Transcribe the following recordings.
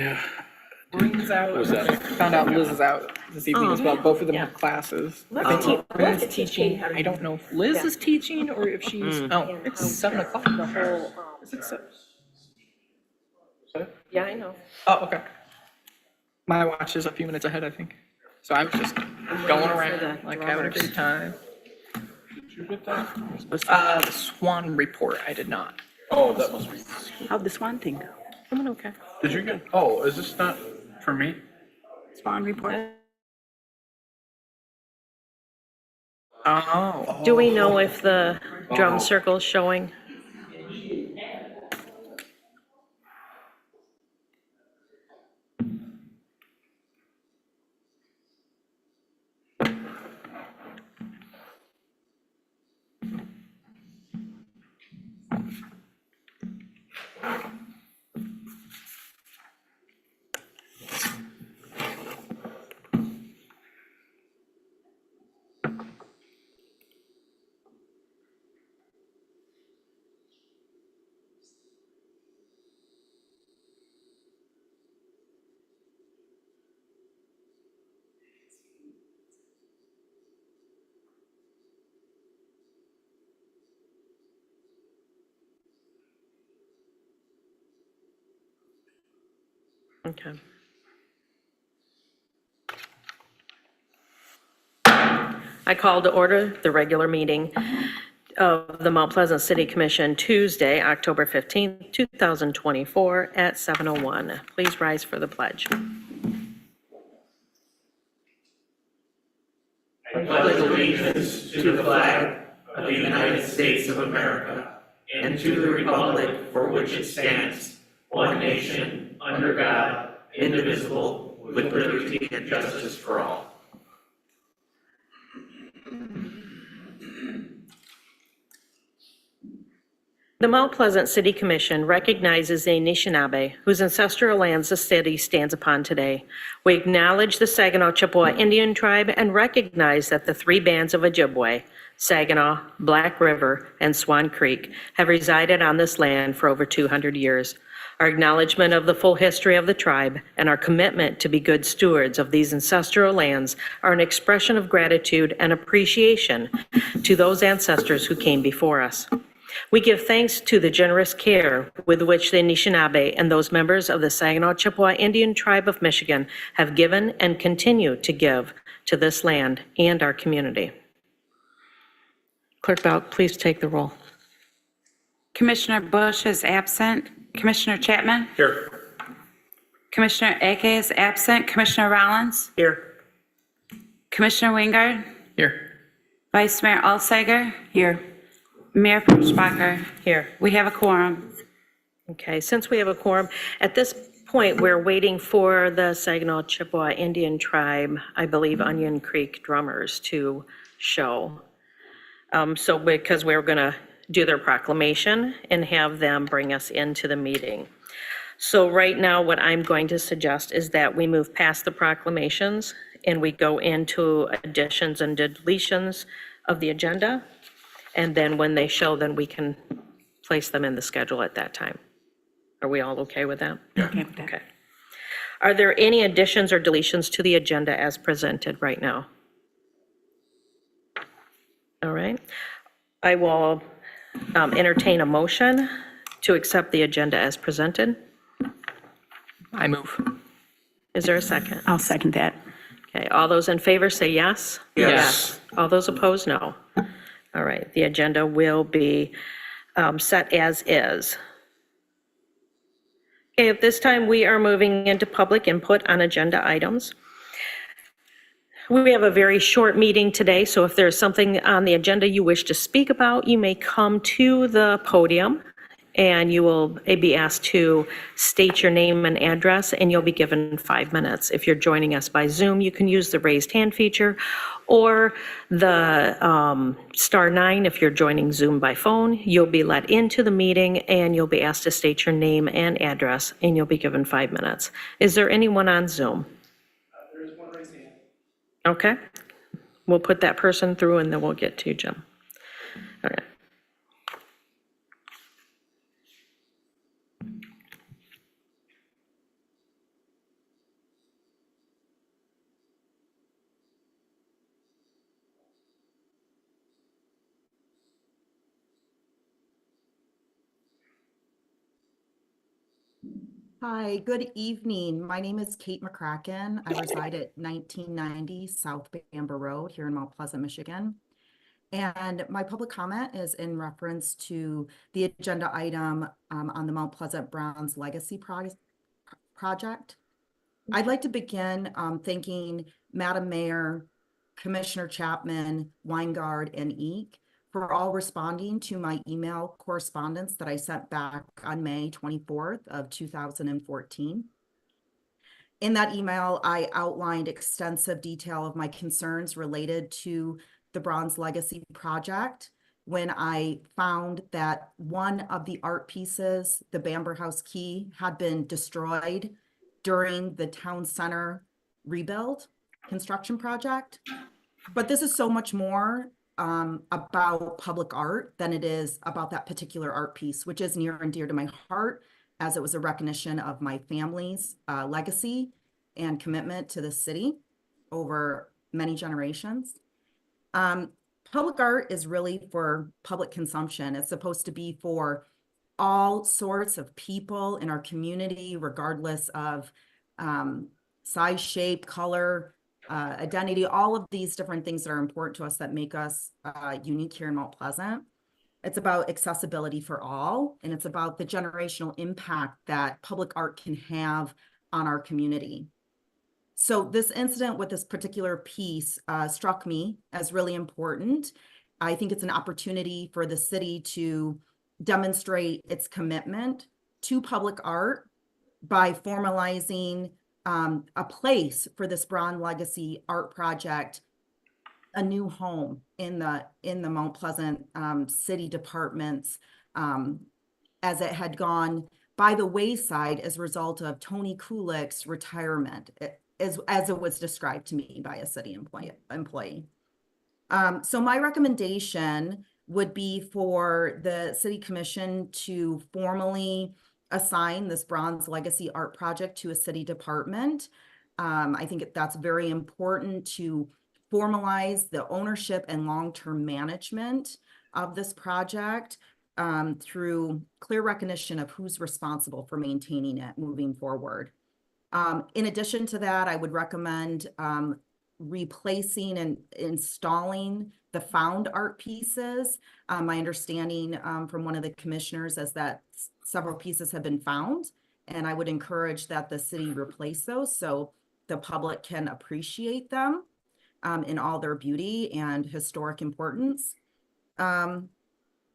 Yeah. Brings out, Was that- I found out Liz is out this evening as well. Both of them have classes. I think Bryn's teaching. I don't know if Liz is teaching or if she's, oh, it's 7 o'clock. The whole, is it 7? Yeah, I know. Oh, okay. My watch is a few minutes ahead, I think. So I was just going around, like having a good time. Did you get that? The Swan report, I did not. Oh, that must be. How'd the Swan thing go? I'm okay. Did you get, oh, is this not for me? Swan report? Oh. Do we know if the drum circle's showing? Okay. I call to order the regular meeting of the Mount Pleasant City Commission Tuesday, October 15th, 2024 at 7:01. Please rise for the pledge. I pledge allegiance to the flag of the United States of America and to the republic for which it stands, one nation, under God, indivisible, with liberty and justice for all. The Mount Pleasant City Commission recognizes the Anishinaabe, whose ancestral lands the city stands upon today. We acknowledge the Saginaw Chippewa Indian Tribe and recognize that the 3 bands of Ojibwe, Saginaw, Black River, and Swan Creek, have resided on this land for over 200 years. Our acknowledgement of the full history of the tribe and our commitment to be good stewards of these ancestral lands are an expression of gratitude and appreciation to those ancestors who came before us. We give thanks to the generous care with which the Anishinaabe and those members of the Saginaw Chippewa Indian Tribe of Michigan have given and continue to give to this land and our community. Clerk Balk, please take the roll. Commissioner Bush is absent. Commissioner Chapman? Here. Commissioner Ake is absent. Commissioner Rollins? Here. Commissioner Wingard? Here. Vice Mayor Alsager? Here. Mayor Pushbacher? Here. We have a quorum. Okay, since we have a quorum, at this point, we're waiting for the Saginaw Chippewa Indian Tribe, I believe Onion Creek drummers to show. So because we're going to do their proclamation and have them bring us into the meeting. So right now, what I'm going to suggest is that we move past the proclamations and we go into additions and deletions of the agenda. And then when they show, then we can place them in the schedule at that time. Are we all okay with that? Okay with that. Okay. Are there any additions or deletions to the agenda as presented right now? All right. I will entertain a motion to accept the agenda as presented. I move. Is there a second? I'll second that. Okay, all those in favor say yes? Yes. All those opposed, no. All right, the agenda will be set as is. Okay, at this time, we are moving into public input on agenda items. We have a very short meeting today, so if there's something on the agenda you wish to speak about, you may come to the podium and you will be asked to state your name and address, and you'll be given 5 minutes. If you're joining us by Zoom, you can use the raised hand feature or the *9 if you're joining Zoom by phone. You'll be let into the meeting and you'll be asked to state your name and address, and you'll be given 5 minutes. Is there anyone on Zoom? There's one raised hand. Okay. We'll put that person through and then we'll get to you, Jim. All right. Hi, good evening. My name is Kate McCracken. I reside at 1990 South Bamber Road here in Mount Pleasant, Michigan. And my public comment is in reference to the agenda item on the Mount Pleasant Browns Legacy Project. I'd like to begin thanking Madam Mayor, Commissioner Chapman, Weingard, and Eek for all responding to my email correspondence that I sent back on May 24th of 2014. In that email, I outlined extensive detail of my concerns related to the Bronze Legacy Project when I found that one of the art pieces, the Bamber House Key, had been destroyed during the town center rebuild construction project. But this is so much more about public art than it is about that particular art piece, which is near and dear to my heart, as it was a recognition of my family's legacy and commitment to the city over many generations. Public art is really for public consumption. It's supposed to be for all sorts of people in our community, regardless of size, shape, color, identity, all of these different things that are important to us that make us unique here in Mount Pleasant. It's about accessibility for all, and it's about the generational impact that public art can have on our community. So this incident with this particular piece struck me as really important. I think it's an opportunity for the city to demonstrate its commitment to public art by formalizing a place for this Bronze Legacy art project, a new home in the Mount Pleasant city departments, as it had gone by the wayside as a result of Tony Kulik's retirement, as it was described to me by a city employee. So my recommendation would be for the City Commission to formally assign this Bronze Legacy art project to a city department. I think that's very important to formalize the ownership and long-term management of this project through clear recognition of who's responsible for maintaining it moving forward. In addition to that, I would recommend replacing and installing the found art pieces. My understanding from one of the commissioners is that several pieces have been found, and I would encourage that the city replace those so the public can appreciate them in all their beauty and historic importance. I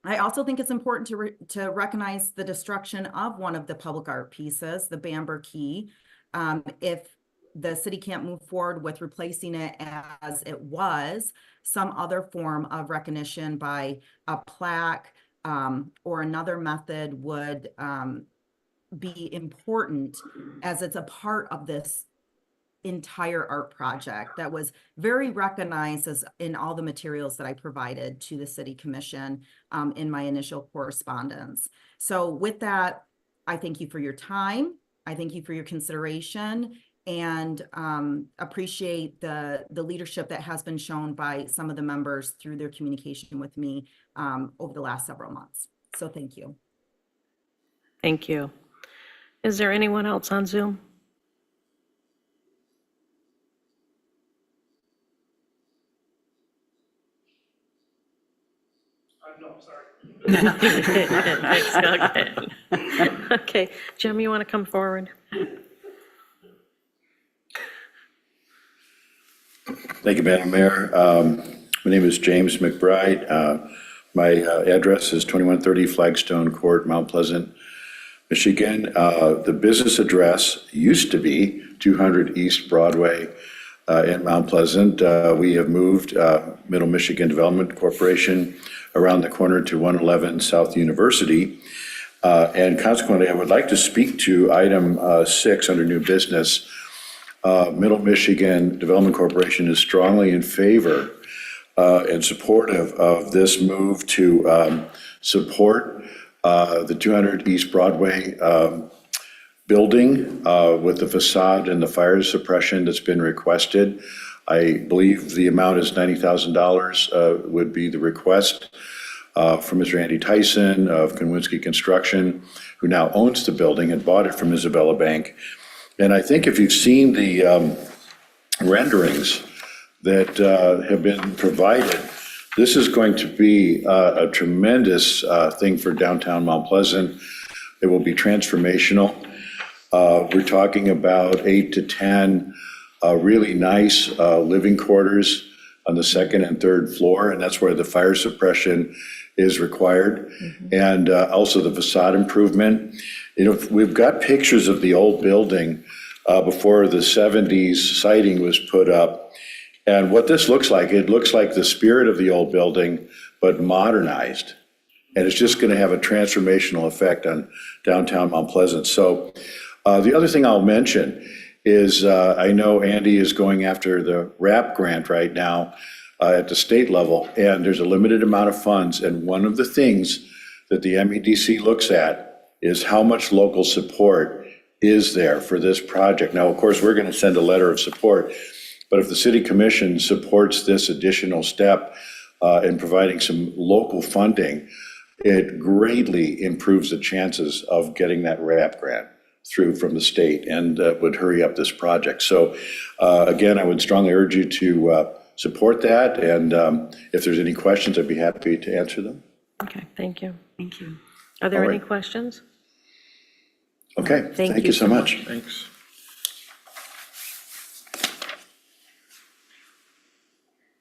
also think it's important to recognize the destruction of one of the public art pieces, the Bamber Key. If the city can't move forward with replacing it as it was, some other form of recognition by a plaque or another method would be important, as it's a part of this entire art project that was very recognized as in all the materials that I provided to the City Commission in my initial correspondence. So with that, I thank you for your time. I thank you for your consideration, and appreciate the leadership that has been shown by some of the members through their communication with me over the last several months. So thank you. Thank you. Is there anyone else on Zoom? No, sorry. Okay, Jim, you want to come forward? Thank you, Madam Mayor. My name is James McBride. My address is 2130 Flagstone Court, Mount Pleasant, Michigan. The business address used to be 200 East Broadway in Mount Pleasant. We have moved Middle Michigan Development Corporation around the corner to 111 South University. And consequently, I would like to speak to item 6 under new business. Middle Michigan Development Corporation is strongly in favor and supportive of this move to support the 200 East Broadway building with the facade and the fire suppression that's been requested. I believe the amount is $90,000 would be the request. from Mr. Andy Tyson of Konwinski Construction, who now owns the building and bought it from Isabella Bank. And I think if you've seen the renderings that have been provided, this is going to be a tremendous thing for downtown Mount Pleasant. It will be transformational. We're talking about 8 to 10 really nice living quarters on the second and third floor, and that's where the fire suppression is required. And also the facade improvement. You know, we've got pictures of the old building before the 70s siding was put up. And what this looks like, it looks like the spirit of the old building, but modernized. And it's just going to have a transformational effect on downtown Mount Pleasant. So the other thing I'll mention is I know Andy is going after the RAP grant right now at the state level, and there's a limited amount of funds. And one of the things that the MEDC looks at is how much local support is there for this project. Now, of course, we're going to send a letter of support, but if the city commission supports this additional step in providing some local funding, it greatly improves the chances of getting that RAP grant through from the state, and would hurry up this project. So again, I would strongly urge you to support that, and if there's any questions, I'd be happy to answer them. Okay, thank you. Thank you. Are there All any right. questions? Okay, thank you so much. Thanks.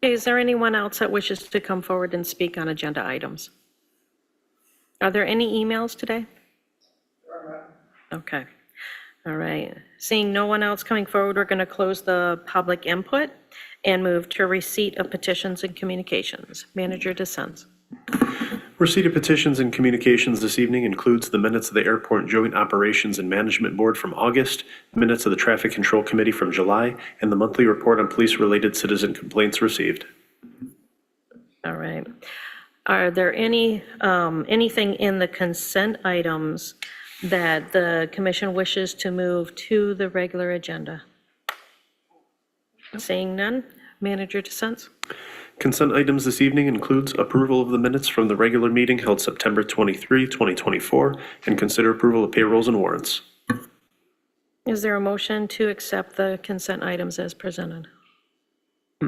Okay, is there anyone else that wishes to come forward and speak on agenda items? Are there any emails today? Okay, all right. Seeing no one else coming forward, we're going to close the public input and move to receipt of petitions and communications. Manager DeSenz. Receipt of petitions and communications this evening includes the minutes of the Airport Joint Operations and Management Board from August, minutes of the Traffic Control Committee from July, and the monthly report on police-related citizen complaints received. All right. Are there anything in the consent items that the commission wishes to move to the regular agenda? Seeing none, Manager DeSenz. Consent items this evening includes approval of the minutes from the regular meeting held September 23, 2024, and consider approval of payrolls and warrants. Is there a motion to accept the consent items as presented?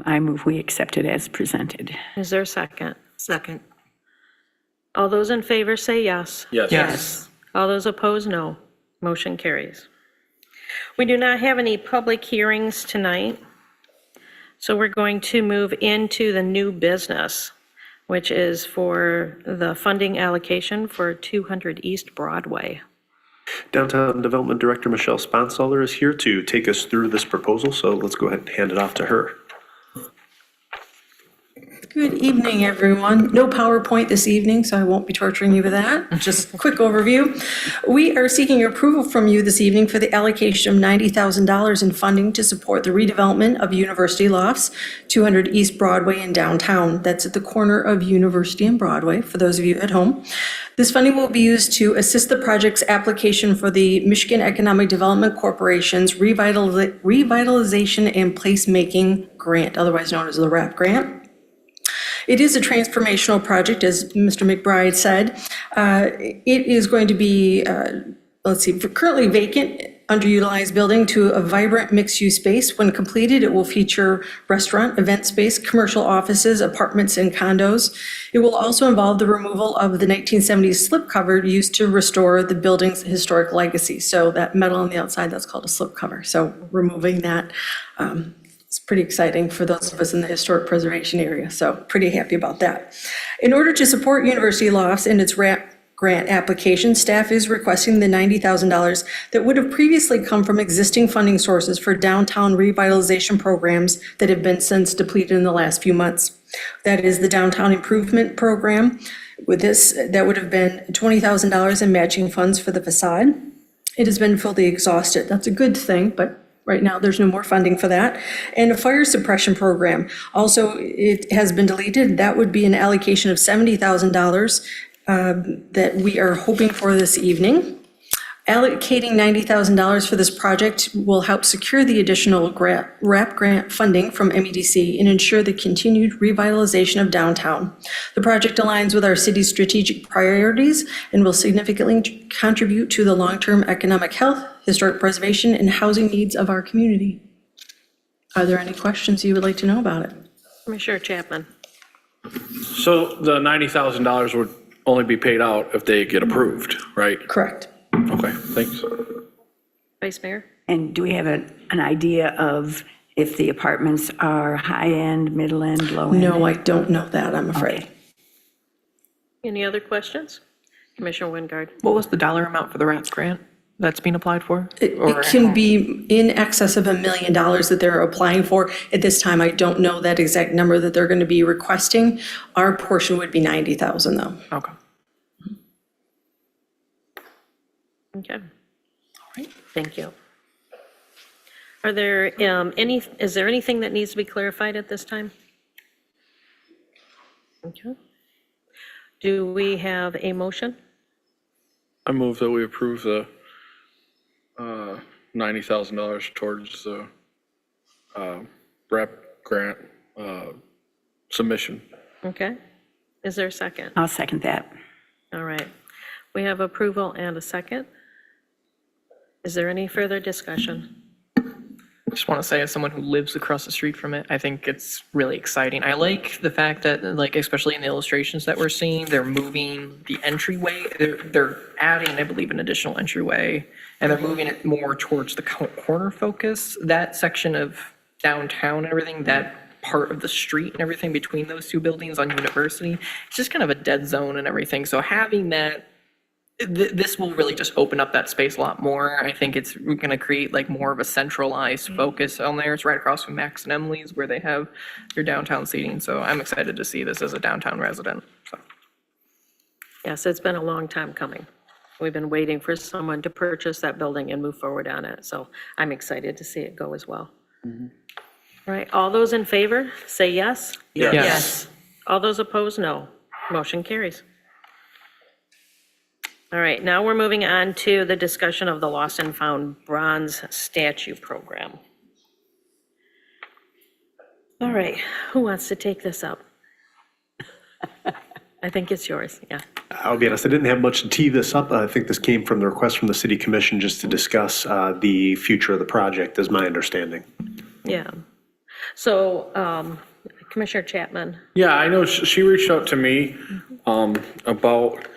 I move we accept it as presented. Is there a second? Second. All those in favor say yes. Yes. Yes. All those opposed, no. Motion carries. We do not have any public hearings tonight, so we're going to move into the new business, which is for the funding allocation for 200 East Broadway. Downtown Development Director Michelle Sponsoller is here to take us through this proposal, so let's go ahead and hand it off to her. Good evening, everyone. No PowerPoint this evening, so I won't be torturing you with that. Just a quick overview. We are seeking approval from you this evening for the allocation of $90,000 in funding to support the redevelopment of University Lofts, 200 East Broadway in downtown. That's at the corner of University and Broadway, for those of you at home. This funding will be used to assist the project's application for the Michigan Economic Development Corporation's Revitalization and Placemaking Grant, otherwise known as the RAP grant. It is a transformational project, as Mr. McBride said. It is going to be, currently vacant, underutilized building to a vibrant mixed-use space. When completed, it will feature restaurant, event space, commercial offices, apartments, and condos. It will also involve the removal of the 1970s slipcover used to restore the building's historic legacy. So that metal on the outside, that's called a slipcover. So removing that, it's pretty exciting for those of us in the historic preservation area, so pretty happy about that. In order to support University Lofts in its RAP grant application, staff is requesting the $90,000 that would have previously come from existing funding sources for downtown revitalization programs that have been since depleted in the last few months. That is the Downtown Improvement Program. With this, that would have been $20,000 in matching funds for the facade. It has been fully exhausted. That's a good thing, but right now, there's no more funding for that. And a fire suppression program. Also, it has been deleted. That would be an allocation of $70,000 that we are hoping for this evening. Allocating $90,000 for this project will help secure the additional RAP grant funding from MEDC and ensure the continued revitalization of downtown. The project aligns with our city's strategic priorities and will significantly contribute to the long-term economic health, historic preservation, and housing needs of our community. Are there any questions you would like to know about it? Commissioner Chapman. So the $90,000 would only be paid out if they get approved, right? Correct. Okay, thanks. Vice Mayor? And do we have an idea of if the apartments are high-end, middle-end, low-end? No, I don't know that, I'm afraid. Okay. Any other questions? Commissioner Wingard? What was the dollar amount for the RAPS grant that's being applied for? It can be in excess of $1 million that they're applying for. At this time, I don't know that exact number that they're going to be requesting. Our portion would be $90,000 though. Okay. Okay. All right, thank you. Are there is there anything that needs to be clarified at this time? Okay. Do we have a motion? I move that we approve the $90,000 towards the RAP grant submission. Okay. Is there a second? I'll second that. All right. We have approval and a second. Is there any further discussion? I just want to say, as someone who lives across the street from it, I think it's really exciting. I like the fact that, like, especially in the illustrations that we're seeing, they're moving the entryway. They're adding, I believe, an additional entryway, and they're moving it more towards the corner focus. That section of downtown and everything, that part of the street and everything between those two buildings on University, it's just kind of a dead zone and everything. So having that, this will really just open up that space a lot more. I think it's going to create like more of a centralized focus on there. It's right across from Max and Emily's where they have their downtown seating. So I'm excited to see this as a downtown resident. So. Yes, it's been a long time coming. We've been waiting for someone to purchase that building and move forward on it. So I'm excited to see it go as well. All right, all those in favor, say yes. Yes. All those opposed, no. Motion carries. All right, now we're moving on to the discussion of the Lost and Found Bronze Statue Program. All right, who wants to take this up? I think it's yours, yeah. I'll be honest, I didn't have much to tee this up. I think this came from the request from the city commission just to discuss the future of the project, is my understanding. Yeah. So, Commissioner Chapman. Yeah, I know she reached out to me about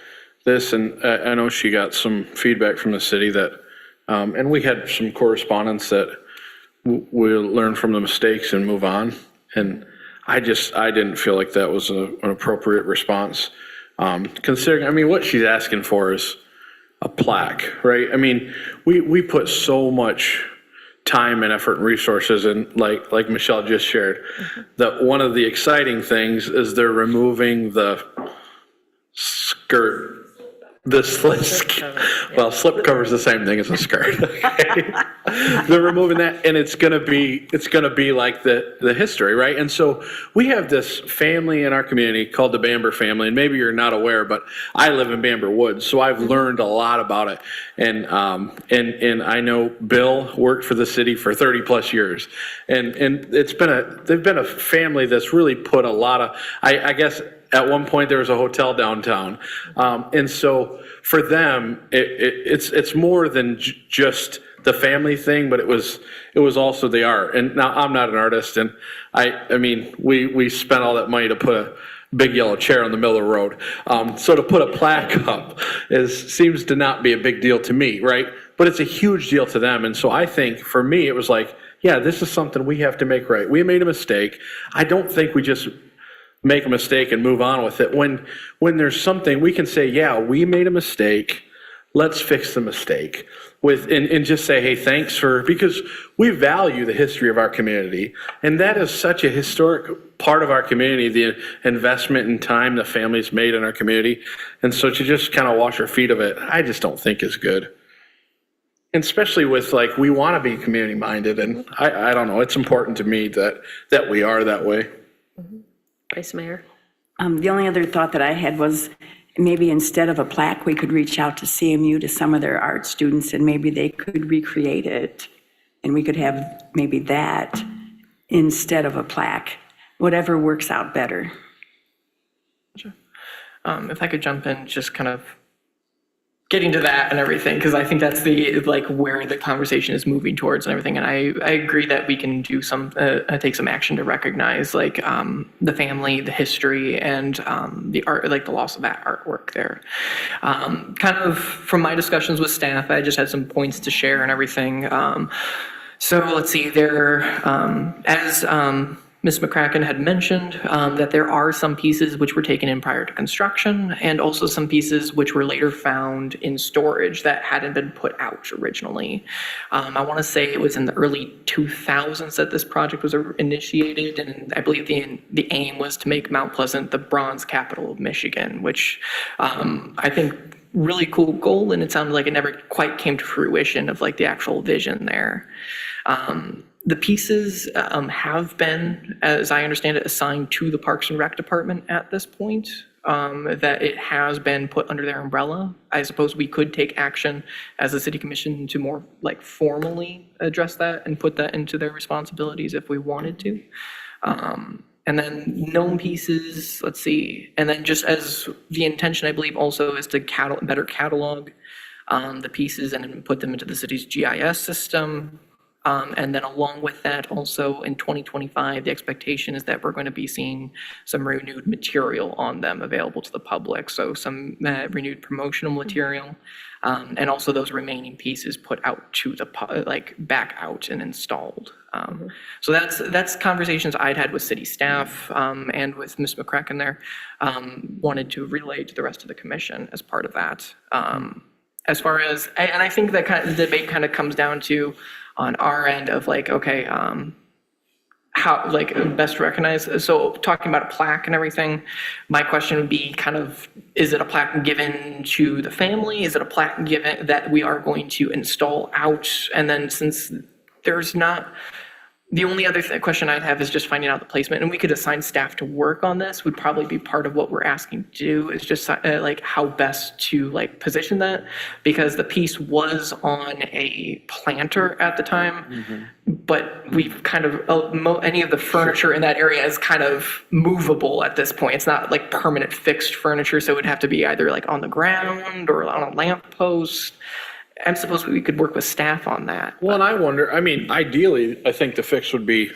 this, and I know she got some feedback from the city that, and we had some correspondence that we'll learn from the mistakes and move on. And I didn't feel like that was an appropriate response. Considering, I mean, what she's asking for is a plaque, right? I mean, we put so much time and effort and resources, and like Michelle just shared, that one of the exciting things is they're removing the skirt. The slip cover is the same thing as a skirt. Okay? They're removing that, and it's gonna be like the history, right? And so we have this family in our community called the Bamber family, and maybe you're not aware, but I live in Bamber Woods, so I've learned a lot about it. And I know Bill worked for the city for 30 plus years, and they've been a family that's really put a lot of, I guess. At one point, there was a hotel downtown. And so for them, it's more than just the family thing, but it was also the art. And now I'm not an artist, and I mean, we spent all that money to put a big yellow chair on the middle of the road. So to put a plaque up seems to not be a big deal to me, right? But it's a huge deal to them. And so I think for me, it was like, yeah, this is something we have to make right. We made a mistake. I don't think we just make a mistake and move on with it. When there's something, we can say, yeah, we made a mistake, let's fix the mistake. And just say, hey, thanks for, because we value the history of our community, and that is such a historic part of our community, the investment and time the family's made in our community. And so to just kind of wash our feet of it, I just don't think is good. And especially with, like, we want to be community minded, and I don't know, it's important to me that we are that way. Vice Mayor. The only other thought that I had was, maybe instead of a plaque, we could reach out to CMU, to some of their art students, and maybe they could recreate it. And we could have maybe that instead of a plaque, whatever works out better. If I could jump in, just kind of getting to that and everything, because I think that's the, like, where the conversation is moving towards and everything. And I agree that we can do some, take some action to recognize, like, the family, the history, and the art, like the loss of that artwork there. Kind of from my discussions with staff, I just had some points to share and everything. So let's see, there, as Ms. McCracken had mentioned, that there are some pieces which were taken in prior to construction, and also some pieces which were later found in storage that hadn't been put out originally. I want to say it was in the early 2000s that this project was initiated, and I believe the aim was to make Mount Pleasant the bronze capital of Michigan, which I think really cool goal, and it sounded like it never quite came to fruition of like the actual vision there. The pieces have been, as I understand it, assigned to the Parks and Rec Department at this point, that it has been put under their umbrella. I suppose we could take action as a city commission to more like formally address that and put that into their responsibilities if we wanted to. And then known pieces, let's see, and then just as the intention, I believe, also is to better catalog the pieces and then put them into the city's GIS system. And then along with that, also in 2025, the expectation is that we're going to be seeing some renewed material on them available to the public. So some renewed promotional material, and also those remaining pieces put out to the like back out and installed. So that's conversations I'd had with city staff and with Ms. McCracken there. Wanted to relay to the rest of the commission as part of that. As far as, and I think that kind of the debate kind of comes down to on our end of like, okay, how, like, best recognize. So talking about a plaque and everything, my question would be kind of, is it a plaque given to the family? Is it a plaque given that we are going to install out? And then since there's not, the only other question I'd have is just finding out the placement, and we could assign staff to work on this, would probably be part of what we're asking to do, is just like how best to like position that, because the piece was on a planter at the time, but we've kind of, any of the furniture in that area is kind of movable at this point. It's not like permanent fixed furniture, so it would have to be either like on the ground or on a lamppost. I suppose we could work with staff on that. Well, and I wonder, I mean, ideally, I think the fix would be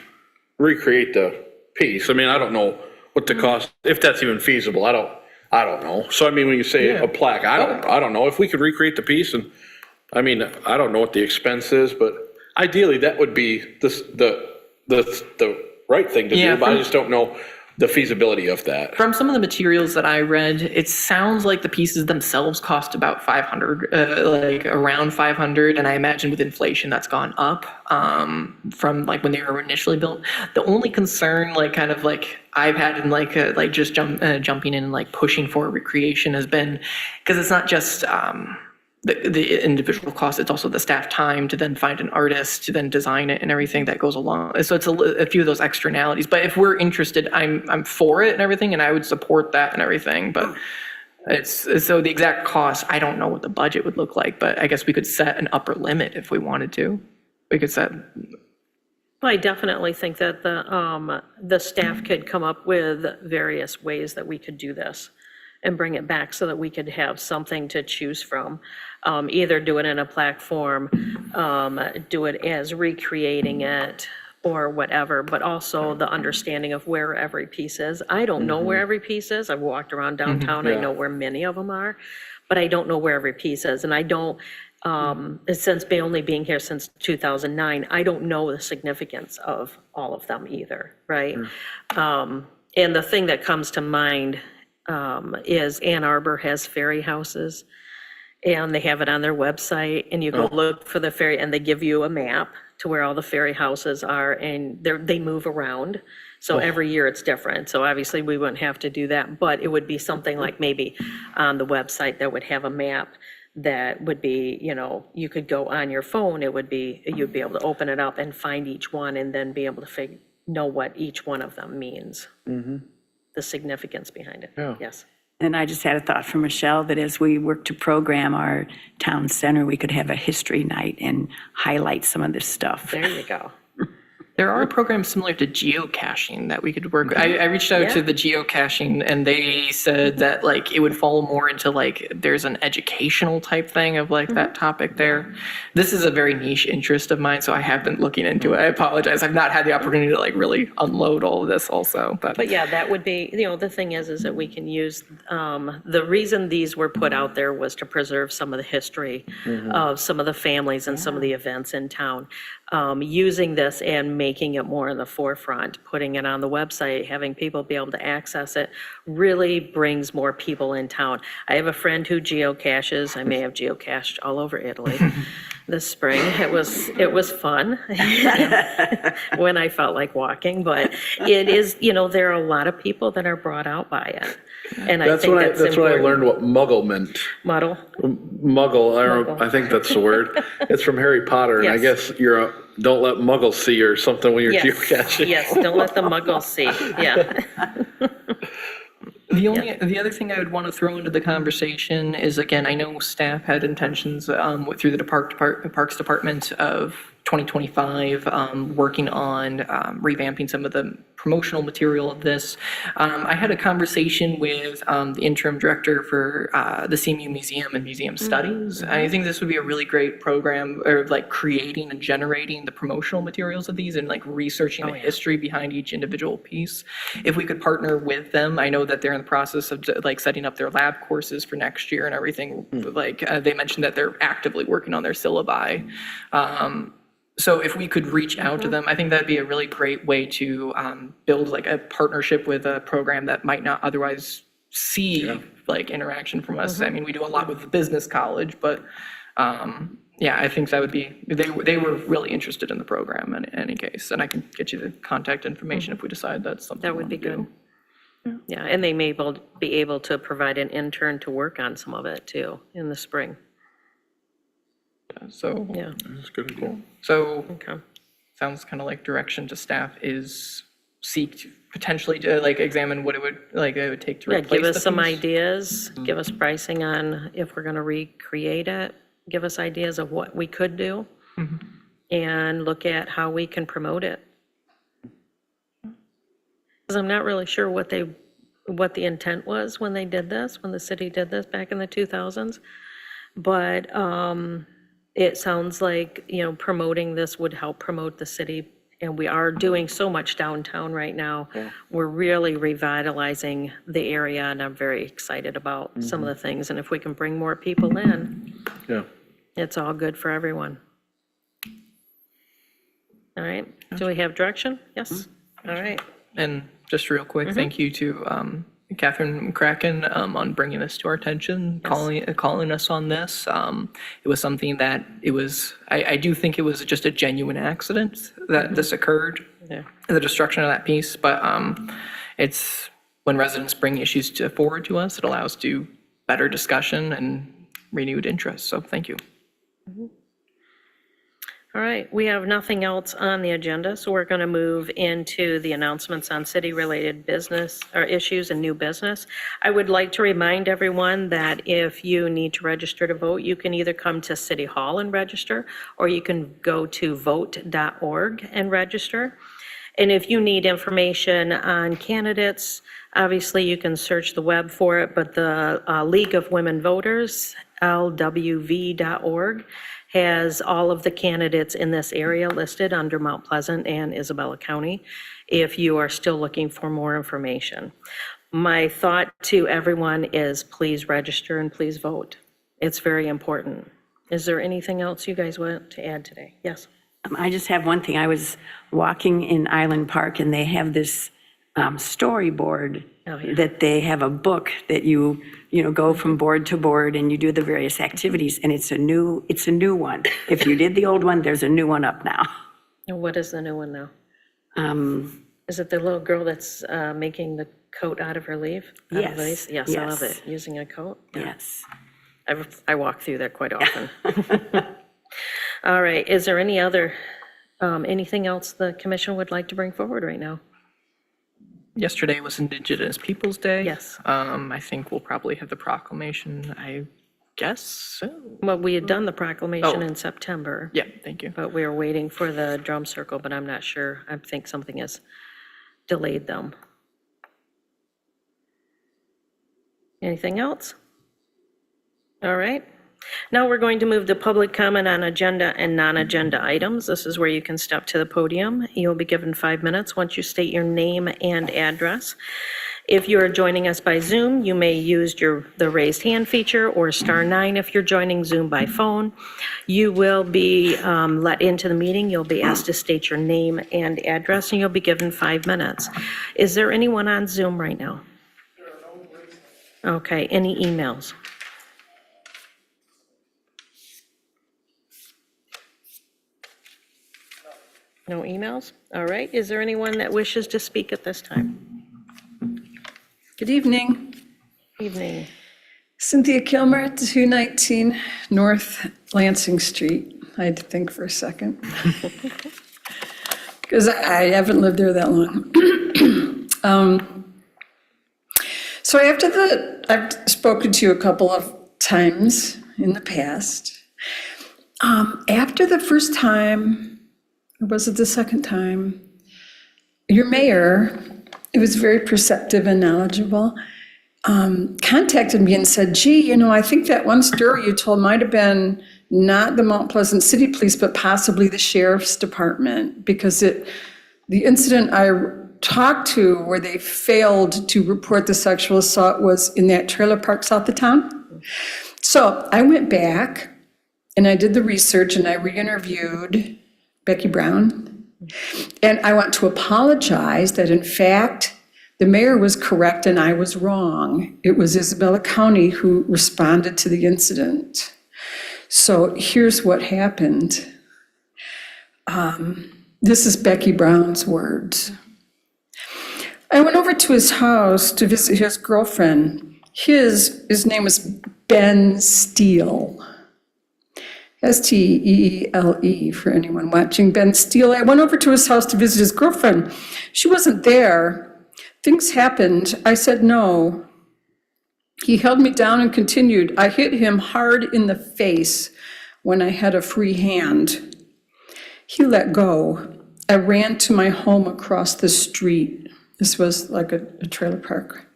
recreate the piece. I mean, I don't know what the cost, if that's even feasible. I don't know. So I mean, when you say a plaque, I don't know if we could recreate the piece, and I mean, I don't know what the expense is, but ideally that would be the right thing to do, but I just don't know the feasibility of that. From some of the materials that I read, it sounds like the pieces themselves cost about 500, like around 500, and I imagine with inflation that's gone up from like when they were initially built. The only concern, like kind of like I've had in like just jumping in and like pushing for recreation has been, because it's not just the individual cost, it's also the staff time to then find an artist to then design it and everything that goes along. So it's a few of those externalities. But if we're interested, I'm for it and everything, and I would support that and everything. But it's so the exact cost, I don't know what the budget would look like. But I guess we could set an upper limit if we wanted to. We could set. Well, I definitely think that the staff could come up with various ways that we could do this and bring it back so that we could have something to choose from. Either do it in a plaque form, do it as recreating it, or whatever, but also the understanding of where every piece is. I don't know where every piece is. I've walked around downtown, I know where many of them are, but I don't know where every piece is. And I don't, since only being here since 2009, I don't know the significance of all of them either, right? And the thing that comes to mind is Ann Arbor has ferry houses, and they have it on their website, and you go look for the ferry, and they give you a map to where all the ferry houses are, and they move around. So every year it's different. So obviously we wouldn't have to do that, but it would be something like maybe on the website that would have a map that would be, you know, you could go on your phone, it would be, you'd be able to open it up and find each one and then be able to know what each one of them means. The significance behind it. Yes. And I just had a thought from Michelle that as we work to program our town center, we could have a history night and highlight some of this stuff. There you go. There are programs similar to geocaching that we could work. I reached out to the geocaching and they said that like it would fall more into like there's an educational type thing of like that topic there. This is a very niche interest of mine, so I have been looking into it. I apologize. I've not had the opportunity to like really unload all of this also, But yeah, that would be, the thing is that we can use, the reason these were put out there was to preserve some of the history of some of the families and some of the events in town. Using this and making it more in the forefront, putting it on the website, having people be able to access it, really brings more people in town. I have a friend who geocaches. I may have geocached all over Italy this spring. It was fun when I felt like walking, but it is, there are a lot of people that are brought out by it. And I think that's when I important. learned what muggle meant. Muddle. Muggle, I think that's the word. It's from Harry Potter, and I Yes. guess don't let muggles see or something when you're Yes, geocaching. yes, don't let the muggles see, yeah. The other thing I would want to throw into the conversation is, again, I know staff had intentions through the Parks Department of 2025, working on revamping some of the promotional material of this. I had a conversation with the interim director for the CMU Museum and Museum Studies. I think this would be a really great program, or like creating and generating the promotional materials of these and like researching the history behind each individual piece. If we could partner with them, I know that they're in the process of like setting up their lab courses for next year and everything. Like they mentioned that they're actively working on their syllabi. So if we could reach out to them, I think that'd be a really great way to build like a partnership with a program that might not otherwise see like interaction from us. I mean, we do a lot with the business college, but yeah, I think that would be, they were really interested in the program in any case. And I can get you the contact information if we decide that's something. That would be good. Yeah, and they may be able to provide an intern to work on some of it too in the spring. So, Yeah, That's good. Cool. so okay. sounds kind of like direction to staff is seek to potentially to like examine what it would take to Yeah, replace give us the some piece. ideas, give us pricing on if we're gonna recreate it, give us ideas of what we could do, and look at how we can promote it. Because I'm not really sure what the intent was when they did this, when the city did this back in the 2000s. But it sounds like, promoting this would help promote the city. And we are doing so much downtown right now. We're really revitalizing the area, and I'm very excited about some of the things. And if we can bring more people in, Yeah. it's all good for everyone. All right, do we have direction? Yes, all right. And just real quick, thank you to Catherine McCracken on bringing this to our attention, calling us on this. It was something that I do think it was just a genuine accident that this occurred, Yeah. the destruction of that piece. But it's when residents bring issues forward to us, it allows to better discussion and renewed interest. So thank you. All right, we have nothing else on the agenda, so we're going to move into the announcements on city-related business or issues and new business. I would like to remind everyone that if you need to register to vote, you can either come to City Hall and register, or you can go to vote.org and register. And if you need information on candidates, obviously you can search the web for it, but the League of Women Voters, LWV.org, has all of the candidates in this area listed under Mount Pleasant and Isabella County, if you are still looking for more information. My thought to everyone is please register and please vote. It's very important. Is there anything else you guys want to add today? Yes? I just have one thing. I was walking in Island Park and they have this storyboard Oh, yeah. that they have a book that you go from board to board and you do the various activities, and it's a new one. If you did the old one, there's a new one up now. And what is the new one now? Is it the little girl that's making the coat out of her leaf? Out of lace? Yes, I love yes. it. Using a coat? Yes. I walk through there quite often. All right, is there any other, anything else the commission would like to bring forward right now? Yesterday was Indigenous Peoples' Day. Yes. I think we'll probably have the proclamation, I guess soon. Well, we had done the proclamation Oh. in September, Yeah, thank you. but we were waiting for the drum circle, but I'm not sure. I think something has delayed them. Anything else? All right. Now we're going to move to public comment on agenda and non-agenda items. This is where you can step to the podium. You'll be given 5 minutes once you state your name and address. If you are joining us by Zoom, you may use the raised hand feature or *9 if you're joining Zoom by phone. You will be let into the meeting. You'll be asked to state your name and address, and you'll be given 5 minutes. Is there anyone on Zoom right now? Okay, any emails? No emails? All right, is there anyone that wishes to speak at this time? Good evening. Evening. Cynthia Kilmer, 219 North Lansing Street. I had to think for a second. Because I haven't lived there that long. So I've spoken to you a couple of times in the past. After the first time, or was it the second time? Your mayor, it was very perceptive and knowledgeable, contacted me and said, gee, I think that one story you told might have been not the Mount Pleasant City Police, but possibly the Sheriff's Department, because the incident I talked to where they failed to report the sexual assault was in that trailer park south of town. So I went back and I did the research and I re-interviewed Becky Brown. And I want to apologize that in fact, the mayor was correct and I was wrong. It was Isabella County who responded to the incident. So here's what happened. This is Becky Brown's words. I went over to his house to visit his girlfriend. His name was Ben Steele. Steele for anyone watching. Ben Steele. I went over to his house to visit his girlfriend. She wasn't there. Things happened. I said no. He held me down and continued. I hit him hard in the face when I had a free hand. He let go. I ran to my home across the street. This was like a trailer park.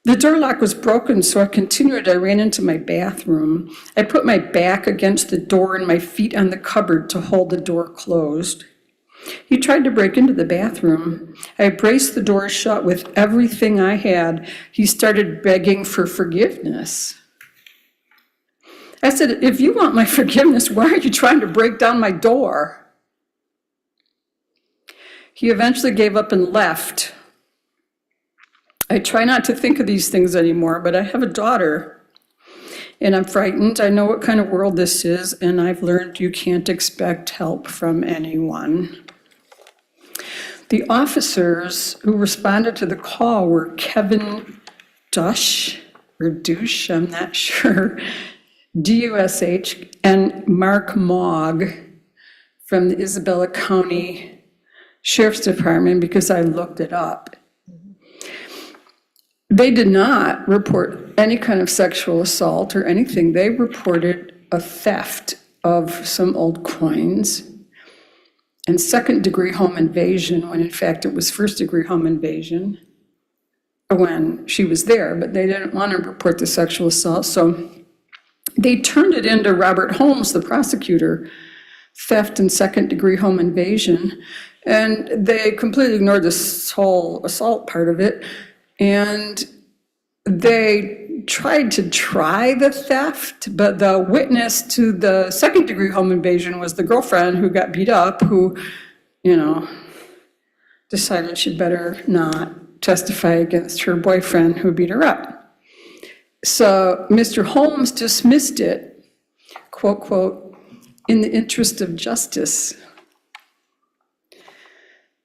The door lock was broken, so I continued. I ran into my bathroom. I put my back against the door and my feet on the cupboard to hold the door closed. He tried to break into the bathroom. I braced the door shut with everything I had. He started begging for forgiveness. I said, if you want my forgiveness, why are you trying to break down my door? He eventually gave up and left. I try not to think of these things anymore, but I have a daughter, and I'm frightened. I know what kind of world this is, and I've learned you can't expect help from anyone. The officers who responded to the call were Kevin Dush, or Douche, I'm not sure, D-U-S-H, and Mark Mogg from the Isabella County Sheriff's Department, because I looked it up. They did not report any kind of sexual assault or anything. They reported a theft of some old coins and second-degree home invasion, when in fact it was first-degree home invasion when she was there, but they didn't want to report the sexual assault, so they turned it into Robert Holmes, the prosecutor, theft and second-degree home invasion, and they completely ignored this whole assault part of it. And they tried to try the theft, but the witness to the second-degree home invasion was the girlfriend who got beat up, who, decided she'd better not testify against her boyfriend who beat her up. So Mr. Holmes dismissed it, quote, quote, in the interest of justice.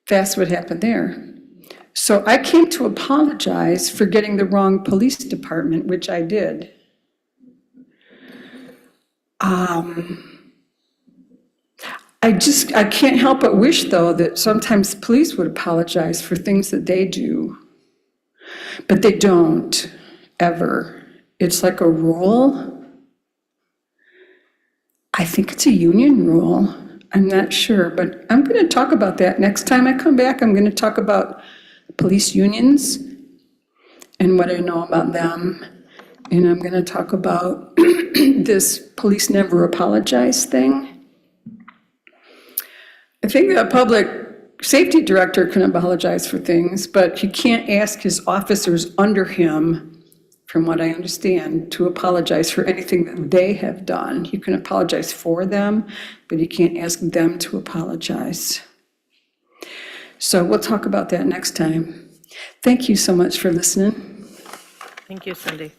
That's what happened there. So I came to apologize for getting the wrong police department, which I did. I can't help but wish, though, that sometimes police would apologize for things that they do. But they don't, ever. It's like a rule. I think it's a union rule. I'm not sure, but I'm going to talk about that. Next time I come back, I'm going to talk about police unions and what I know about them. And I'm going to talk about this police never apologize thing. I think the public safety director can apologize for things, but he can't ask his officers under him, from what I understand, to apologize for anything that they have done. You can apologize for them, but you can't ask them to apologize. So we'll talk about that next time. Thank you so much for listening. Thank you, Cindy.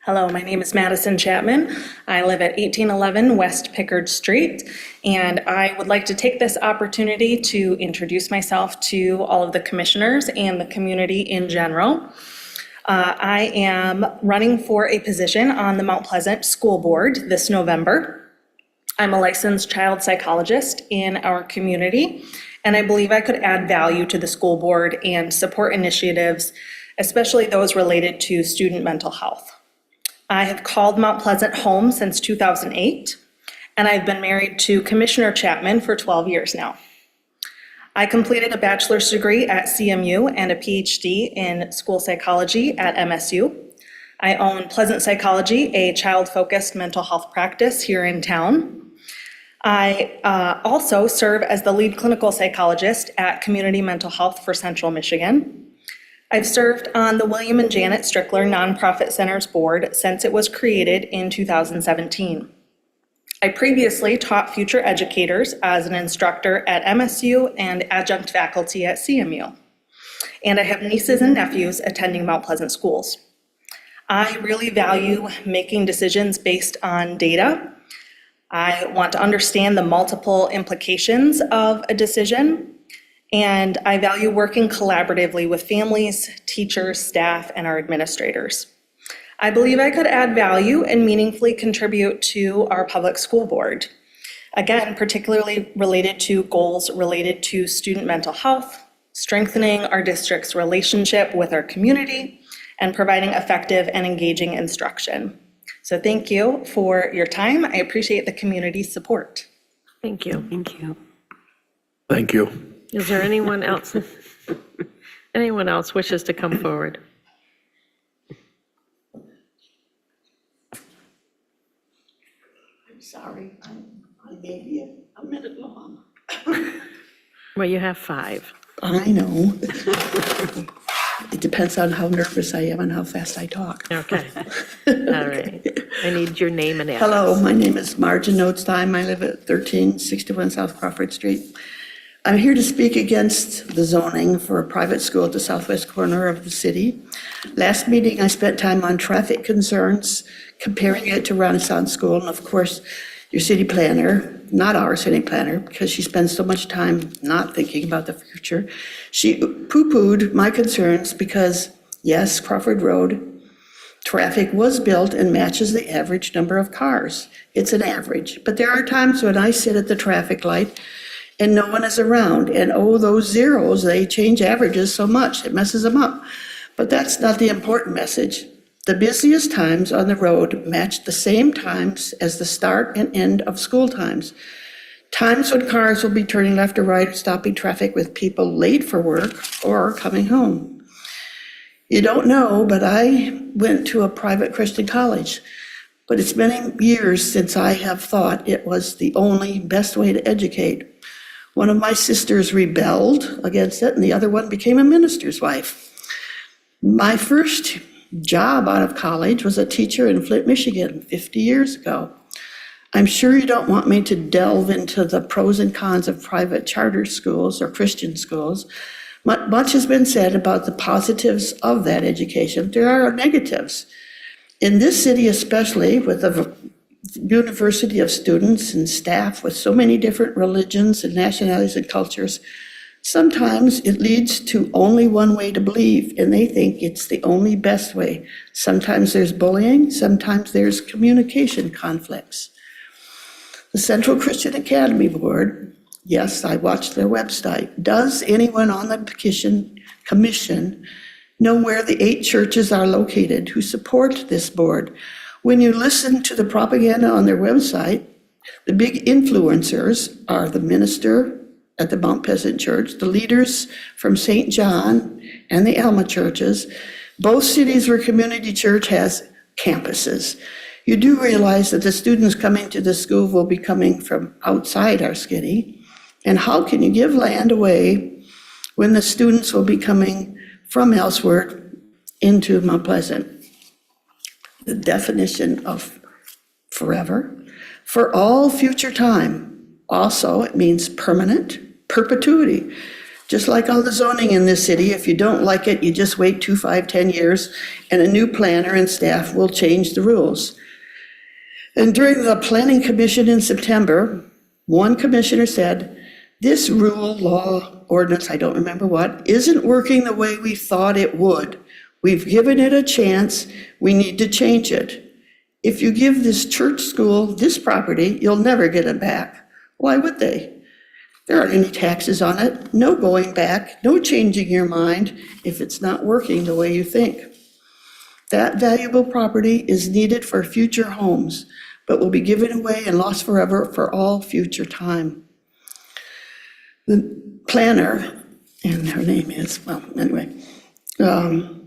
Hello, my name is Madison Chapman. I live at 1811 West Pickard Street, and I would like to take this opportunity to introduce myself to all of the commissioners and the community in general. I am running for a position on the Mount Pleasant School Board this November. I'm a licensed child psychologist in our community, and I believe I could add value to the school board and support initiatives, especially those related to student mental health. I have called Mount Pleasant home since 2008, and I've been married to Commissioner Chapman for 12 years now. I completed a bachelor's degree at CMU and a PhD in school psychology at MSU. I own Pleasant Psychology, a child-focused mental health practice here in town. I also serve as the lead clinical psychologist at Community Mental Health for Central Michigan. I've served on the William and Janet Strickler Nonprofit Center's board since it was created in 2017. I previously taught future educators as an instructor at MSU and adjunct faculty at CMU. And I have nieces and nephews attending Mount Pleasant schools. I really value making decisions based on data. I want to understand the multiple implications of a decision. And I value working collaboratively with families, teachers, staff, and our administrators. I believe I could add value and meaningfully contribute to our public school board. Again, particularly related to goals related to student mental health, strengthening our district's relationship with our community, and providing effective and engaging instruction. So thank you for your time. I appreciate the community's support. Thank you. Thank you. Thank you. Is there anyone else? Anyone else wishes to come forward? I'm sorry, I may be a minute long. Well, you have 5. I know. It depends on how nervous I am and how fast I talk. Okay. All right. I need your name and address. Hello, my name is Margin Notstein. I live at 1361 South Crawford Street. I'm here to speak against the zoning for a private school at the southwest corner of the city. Last meeting, I spent time on traffic concerns, comparing it to Renaissance School, and of course, your city planner, not our city planner, because she spends so much time not thinking about the future. She poo-pooed my concerns because, yes, Crawford Road, traffic was built and matches the average number of cars. It's an average, but there are times when I sit at the traffic light and no one is around. And oh, those zeros, they change averages so much, it messes them up. But that's not the important message. The busiest times on the road match the same times as the start and end of school times. Times when cars will be turning left or right, stopping traffic with people late for work or coming home. You don't know, but I went to a private Christian college. But it's many years since I have thought it was the only best way to educate. One of my sisters rebelled against it, and the other one became a minister's wife. My first job out of college was a teacher in Flint, Michigan, 50 years ago. I'm sure you don't want me to delve into the pros and cons of private charter schools or Christian schools. Much has been said about the positives of that education. There are negatives. In this city especially, with a university of students and staff with so many different religions and nationalities and cultures, Sometimes it leads to only one way to believe, and they think it's the only best way. Sometimes there's bullying, sometimes there's communication conflicts. The Central Christian Academy Board, yes, I watched their website. Does anyone on the commission know where the 8 churches are located who support this board? When you listen to the propaganda on their website, the big influencers are the minister at the Mount Pleasant Church, the leaders from St. John and the Alma churches, both cities where Community Church has campuses. You do realize that the students coming to the school will be coming from outside our city. And how can you give land away when the students will be coming from elsewhere into Mount Pleasant? The definition of forever, for all future time. Also, it means permanent, perpetuity. Just like all the zoning in this city, if you don't like it, you just wait 2, 5, 10 years, and a new planner and staff will change the rules. And during the Planning Commission in September, one commissioner said, this rule, law, ordinance, I don't remember what, isn't working the way we thought it would. We've given it a chance, we need to change it. If you give this church school this property, you'll never get it back. Why would they? There aren't any taxes on it, no going back, no changing your mind if it's not working the way you think. That valuable property is needed for future homes, but will be given away and lost forever for all future time. The planner, and her name is, well, anyway,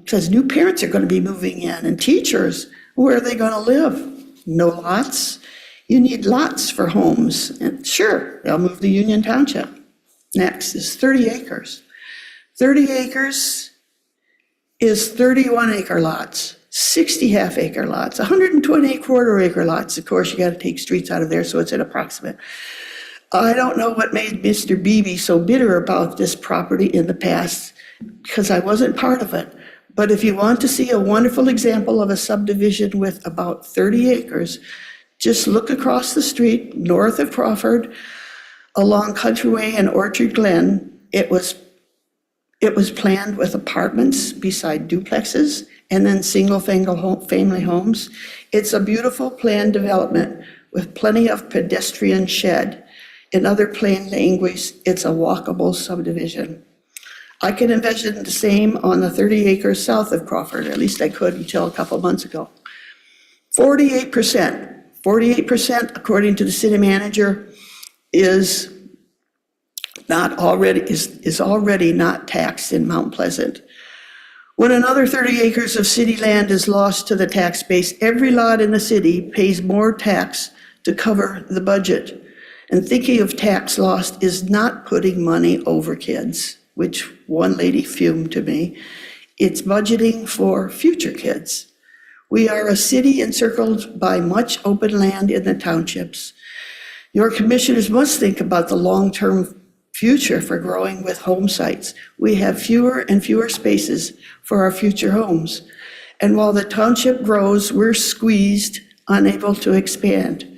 says new parents are going to be moving in, and teachers, where are they going to live? No lots. You need lots for homes. And sure, they'll move to Union Township. Next is 30 acres. 30 acres is 31 acre lots, 60 half acre lots, 120 quarter acre lots. Of course, you got to take streets out of there, so it's an approximate. I don't know what made Mr. Beebe so bitter about this property in the past, because I wasn't part of it. But if you want to see a wonderful example of a subdivision with about 30 acres, just look across the street, north of Crawford, along Countryway and Orchard Glen. It was planned with apartments beside duplexes and then single-family homes. It's a beautiful planned development with plenty of pedestrian shed. In other plain language, it's a walkable subdivision. I can envision the same on the 30 acres south of Crawford, at least I could until a couple months ago. 48%, according to the city manager, is already not taxed in Mount Pleasant. When another 30 acres of city land is lost to the tax base, every lot in the city pays more tax to cover the budget. And thinking of tax lost is not putting money over kids, which one lady fumed to me. It's budgeting for future kids. We are a city encircled by much open land in the townships. Your commissioners must think about the long-term future for growing with home sites. We have fewer and fewer spaces for our future homes. And while the township grows, we're squeezed, unable to expand.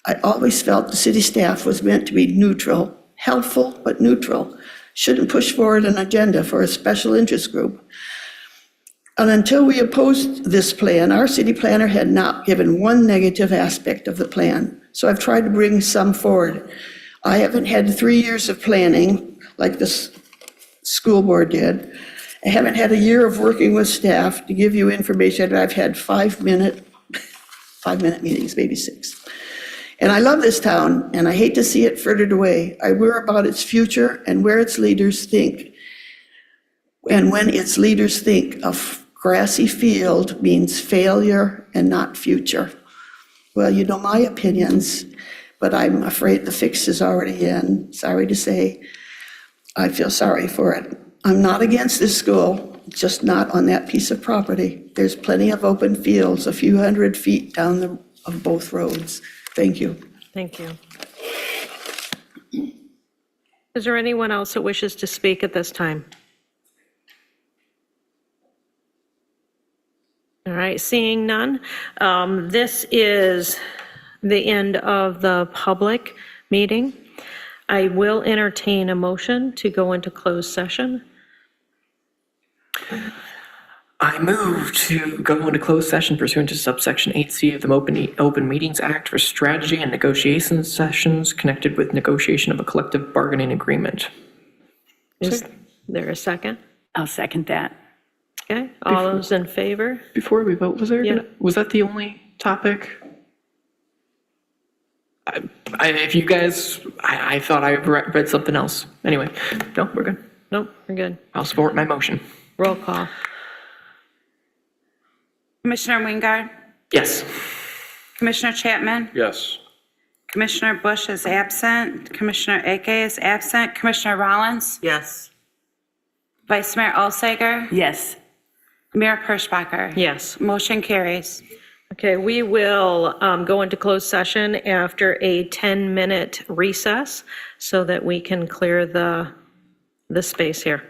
I always felt the city staff was meant to be neutral, helpful but neutral, shouldn't push forward an agenda for a special interest group. And until we opposed this plan, our city planner had not given one negative aspect of the plan. So I've tried to bring some forward. I haven't had 3 years of planning like this school board did. I haven't had a year of working with staff to give you information. I've had 5-minute meetings, maybe 6. And I love this town, and I hate to see it frittered away. I worry about its future and where its leaders think. And when its leaders think a grassy field means failure and not future. Well, you know my opinions, but I'm afraid the fix is already in. Sorry to say, I feel sorry for it. I'm not against this school, just not on that piece of property. There's plenty of open fields a few hundred feet down of both roads. Thank you. Thank you. Is there anyone else that wishes to speak at this time? All right, seeing none, this is the end of the public meeting. I will entertain a motion to go into closed session. I move to go into closed session pursuant to subsection 8C of the Open Meetings Act for strategy and negotiation sessions connected with negotiation of a collective bargaining agreement. Is there a second? I'll second that. Okay, all those in favor? Before we vote, Yeah. was that the only topic? If you guys, I thought I read something else. Anyway, no, we're good. Nope, we're good. I'll support my motion. Roll call. Commissioner Wingard, Yes. Commissioner Chapman, Yes. Commissioner Bush is absent, Commissioner Ake is absent, Commissioner Rollins, Yes. Vice Mayor Alsager, Yes. Mayor Perschbacher. Yes. Motion carries. Okay, we will go into closed session after a 10-minute recess so that we can clear the space here.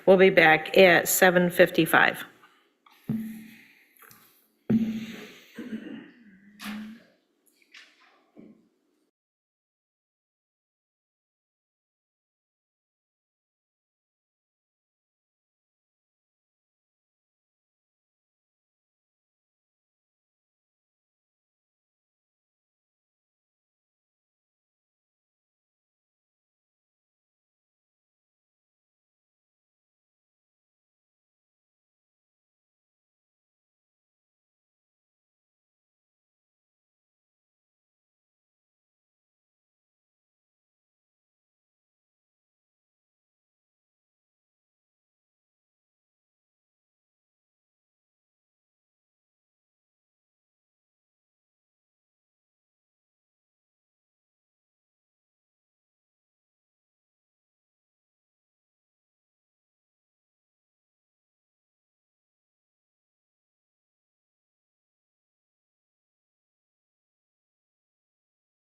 We'll be back at 7:55.